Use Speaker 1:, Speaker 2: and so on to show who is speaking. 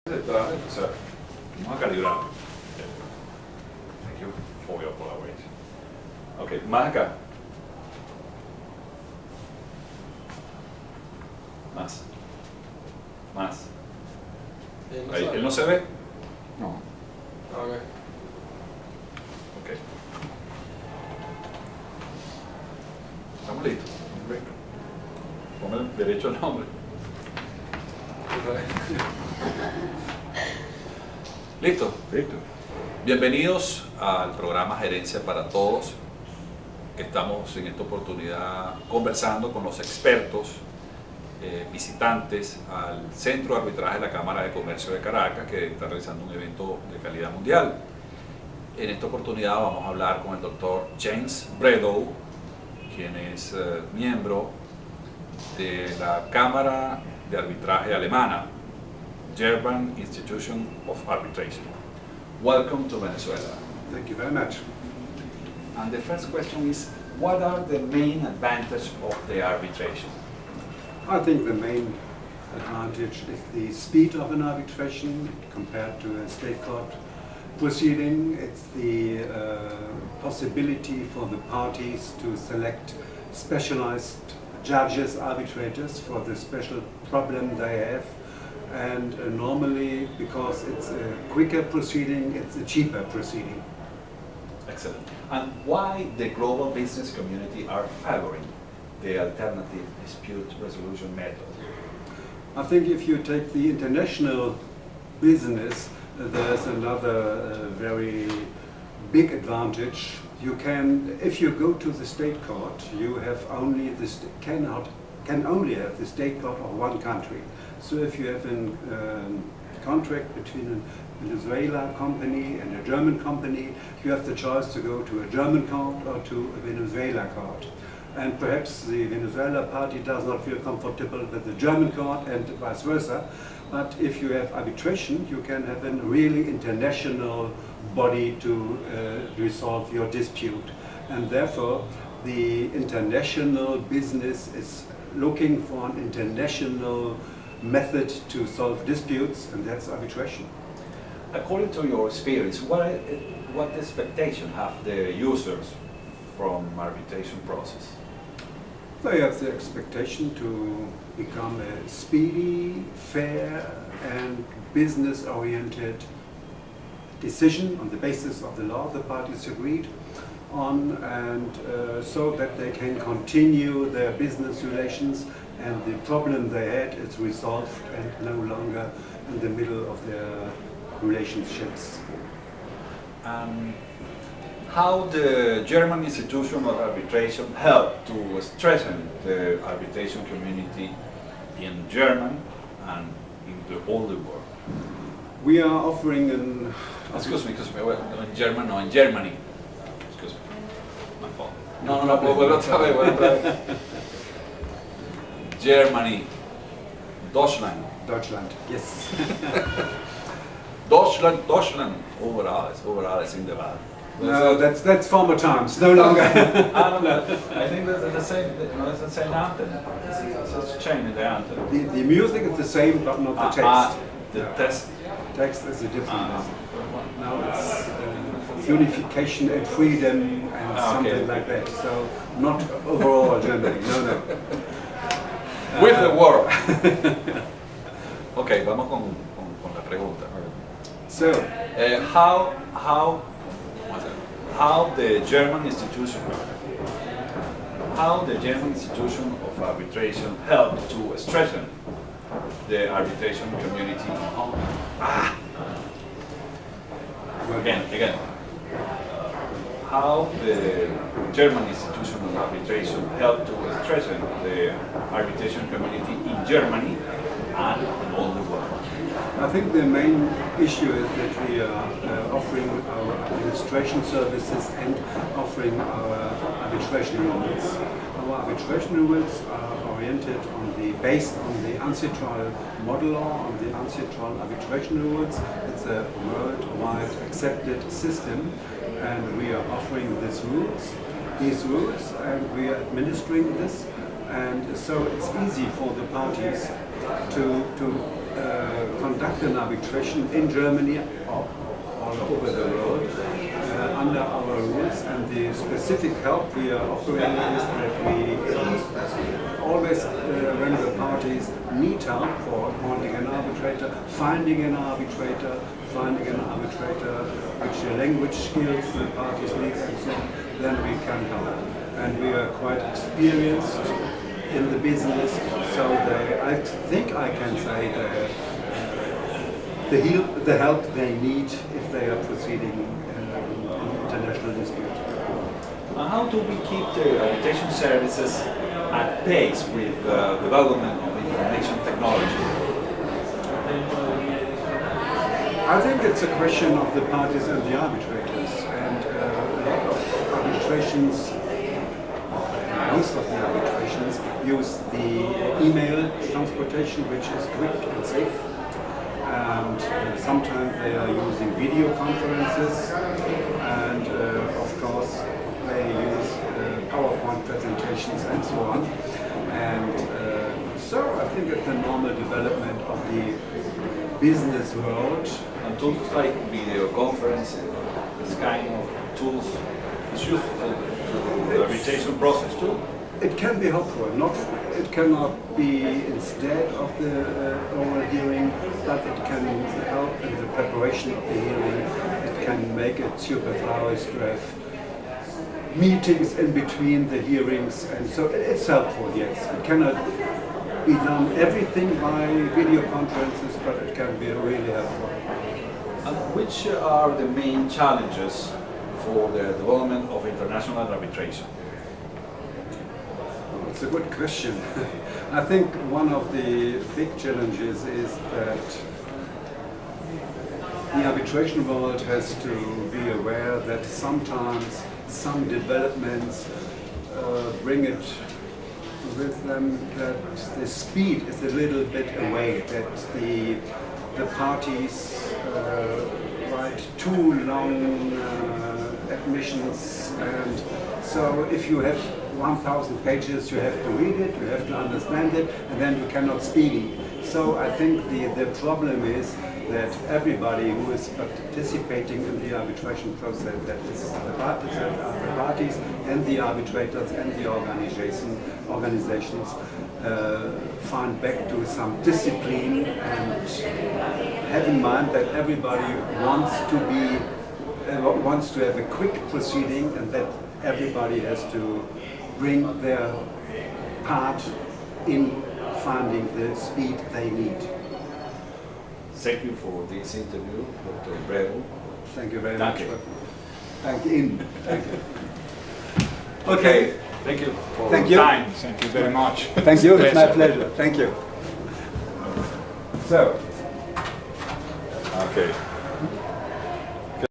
Speaker 1: Detrás, o sea, vamos a calibrar. Thank you for your collaboration. Ok, más acá. Más. Más. Ahí, ¿él no se ve? No.
Speaker 2: Ok.
Speaker 1: Ok. Estamos listos. Ponme derecho al nombre. ¿Listo?
Speaker 3: Listo.
Speaker 1: Bienvenidos al programa Gerencia para Todos. Estamos en esta oportunidad conversando con los expertos, visitantes al Centro de Arbitraje de la Cámara de Comercio de Caracas, que está realizando un evento de calidad mundial. En esta oportunidad vamos a hablar con el doctor James Bredow, quien es miembro de la Cámara de Arbitraje Alemana, German Institution of Arbitration. Welcome to Venezuela.
Speaker 3: Thank you very much.
Speaker 1: And the first question is, what are the main advantages of the arbitration?
Speaker 3: I think the main advantage is the speed of an arbitration compared to a state court proceeding. It's the possibility for the parties to select specialized judges, arbitrators for the special problem they have. And normally, because it's a quicker proceeding, it's a cheaper proceeding.
Speaker 1: Excellent. And why the global business community are favoring the alternative dispute resolution method?
Speaker 3: I think if you take the international business, there's another very big advantage. You can, if you go to the state court, you have only can only have the state court of one country. So if you have a contract between a Venezuela company and a German company, you have the choice to go to a German court or to a Venezuela court. And perhaps the Venezuela party does not feel comfortable with the German court and vice versa. But if you have arbitration, you can have a really international body to resolve your dispute. And therefore, the international business is looking for an international method to solve disputes, and that's arbitration.
Speaker 1: According to your experience, what expectation have the users from arbitration process?
Speaker 3: They have the expectation to become a speedy, fair, and business-oriented decision on the basis of the law the parties agreed on, and so that they can continue their business relations and the problem they had is resolved and no longer in the middle of their relationships.
Speaker 1: How the German Institution of Arbitration helped to strengthen the arbitration community in Germany and in the whole world?
Speaker 3: We are offering an...
Speaker 1: Excuse me, in German, no, in Germany. Excuse me, my fault. No, vuelvo otra vez. Germany, Deutschland.
Speaker 3: Deutschland, yes.
Speaker 1: Deutschland, over alles in the world.
Speaker 3: No, that's former times, no longer.
Speaker 1: I think that's the same, it's the same anthem. It's a change in the anthem.
Speaker 3: The music is the same, but not the text.
Speaker 1: Text.
Speaker 3: Text is a different one. Now it's unification and freedom and something like that. So not overall Germany, no.
Speaker 1: With the world. Ok, vamos con la pregunta.
Speaker 3: So,
Speaker 1: how the German institution of arbitration helped to strengthen the arbitration community in Hong Kong? Again. How the German institution of arbitration helped to strengthen the arbitration community in Germany and in all the world?
Speaker 3: I think the main issue is that we are offering our administration services and offering our arbitration rules. Our arbitration rules are oriented based on the UNCITRAL model law, on the UNCITRAL arbitration rules. It's a worldwide accepted system, and we are offering these rules, and we are administering this, and so it's easy for the parties to conduct an arbitration in Germany or all over the world under our rules, and the specific help we are offering is that we always, when the parties need help for appointing an arbitrator, finding an arbitrator, which language skills the parties need, and so on, then we can help. And we are quite experienced in the business, so I think I can say they have the help they need if they are proceeding in international dispute.
Speaker 2: How do we keep the arbitration services at pace with the development of information technology?
Speaker 3: I think it's a question of the parties and the arbitrators, and a lot of arbitrations, most of the arbitrations, use the email transportation, which is quick and safe. And sometimes they are using video conferences, and of course they use PowerPoint presentations and so on. And so I think it's the normal development of the business world.
Speaker 2: And tools like video conference, this kind of tools is useful to the arbitration process too?
Speaker 3: It can be helpful. It cannot be instead of the oral hearing, but it can help in the preparation of the hearing. It can make it superfluous to have meetings in between the hearings, and so it's helpful, yes. It cannot be done everything by video conferences, but it can be really helpful.
Speaker 2: And which are the main challenges for the development of international arbitration?
Speaker 3: It's a good question. I think one of the big challenges is that the arbitration world has to be aware that sometimes some developments bring it with them that the speed is a little bit away, that the parties write too long admissions, and so if you have 1,000 pages, you have to read it, you have to understand it, and then you cannot speak. So I think the problem is that everybody who is participating in the arbitration process, that is the parties and the arbitrators and the organizations, find back to some discipline and have in mind that everybody wants to have a quick proceeding, and that everybody has to bring their part in finding the speed they need.
Speaker 2: Thank you for this interview, Dr. Bredo.
Speaker 3: Thank you very much.
Speaker 2: Thank you.
Speaker 3: Thank you.
Speaker 2: Okay. Thank you for your time.
Speaker 1: Thank you very much.
Speaker 3: Thank you. It's my pleasure. Thank you. So.
Speaker 1: Okay.